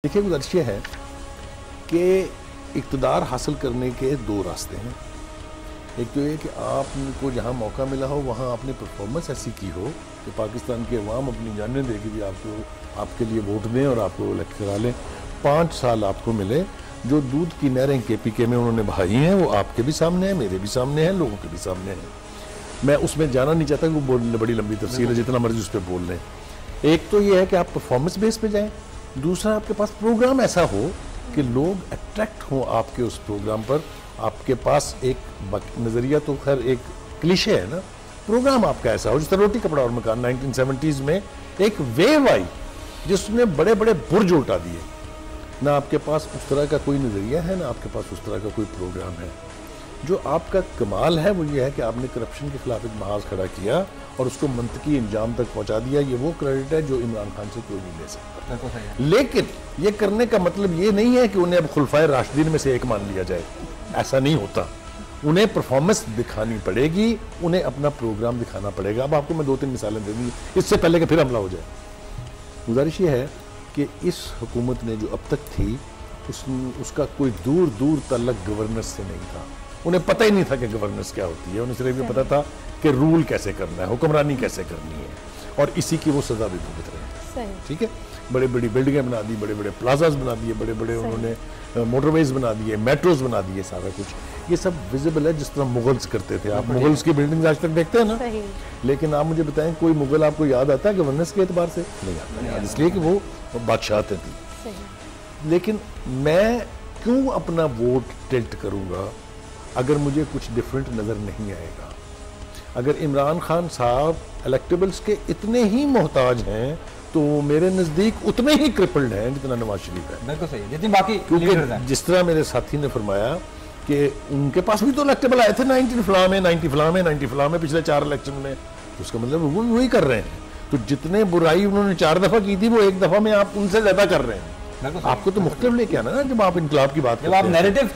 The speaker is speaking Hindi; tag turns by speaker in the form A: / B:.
A: देखिए, गुज़ारिश ये है कि इक़्तिदार हासिल करने के दो रास्ते हैं। एक तो ये कि आपको जहाँ मौका मिला हो वहाँ आपने परफॉर्मेंस ऐसी की हो कि पाकिस्तान की अवाम अपनी जानें दे कि भी आपको आपके लिए वोट दें और आपको इलेक्ट करा लें। 5 साल आपको मिले, जो दूध की नहरें KPK में उन्होंने बहाई हैं वो आपके भी सामने हैं, मेरे भी सामने हैं, लोगों के भी सामने हैं। मैं उसमें जाना नहीं चाहता कि वो बड़ी लंबी तफसील है, जितना मर्जी उस पर बोल लें। एक तो ये है कि आप परफॉर्मेंस बेस पे जाएँ, दूसरा आपके पास प्रोग्राम ऐसा हो कि लोग अट्रैक्ट हों आपके उस प्रोग्राम पर। आपके पास एक नज़रिया तो खैर एक क्लीशे है ना, प्रोग्राम आपका ऐसा हो, जिस तरह रोटी कपड़ा और मकान 1970s में एक वेव आई जिसने बड़े बड़े बुर्ज उल्टा दिए। ना आपके पास उस तरह का कोई नज़रिया है, ना आपके पास उस तरह का कोई प्रोग्राम है। जो आपका कमाल है वो ये है कि आपने करप्शन के खिलाफ एक महाज खड़ा किया और उसको मंतकी इंजाम तक पहुंचा दिया। ये वो क्रेडिट है जो इमरान खान से कोई नहीं ले सकता। लेकिन ये करने का मतलब ये नहीं है कि उन्हें अब खुलफाए राशिदीन में से एक मान लिया जाए, ऐसा नहीं होता। उन्हें परफॉर्मेंस दिखानी पड़ेगी, उन्हें अपना प्रोग्राम दिखाना पड़ेगा। अब आपको मैं 2-3 मिसालें दे दूँगी इससे पहले कि फिर हमला हो जाए। गुजारिश ये है कि इस हुकूमत ने जो अब तक थी उसका कोई दूर दूर तल्लक गवर्नेंस से नहीं था। उन्हें पता ही नहीं था कि गवर्नेंस क्या होती है। उन्हें सिर्फ ये पता था कि रूल कैसे करना है, हुक्मरानी कैसे करनी है, और इसी की वो सजा भी भुगत रहे हैं। ठीक है, बड़े बड़ी बिल्डिंगें बना दी, बड़े बड़े प्लाजाज बना दिए, बड़े बड़े उन्होंने मोटरवेज बना दिए, मेट्रोज बना दिए, सारा कुछ ये सब विजिबल है जिस तरह मुगल्स करते थे। आप मुगल्स की बिल्डिंग आज तक देखते हैं ना, लेकिन आप मुझे बताएं कोई मुगल आपको याद आता है गवर्नेंस के एतबार से? नहीं आता याद, इसलिए कि वो बादशाह थी। लेकिन मैं क्यों अपना वोट टिल्ट करूंगा अगर मुझे कुछ डिफरेंट नज़र नहीं आएगा? अगर इमरान खान साहब इलेक्टेबल्स के इतने ही मोहताज हैं तो मेरे नज़दीक उतने ही क्रिपल्ड हैं जितना नवाज शरीफ है।
B: बिल्कुल सही है, जितनी बाकी,
A: क्योंकि जिस तरह मेरे साथी ने फरमाया कि उनके पास भी तो इलेक्टेबल आए थे 90 फलां में पिछले 4 इलेक्शन में, तो उसका मतलब वो वही कर रहे हैं। तो जितने बुराई उन्होंने 4 दफ़ा की थी वो एक दफ़ा में आप उनसे ज़्यादा कर रहे हैं। आपको तो मुख्तलिफ लेके आना ना जब आप इनकलाब की बात करते हैं।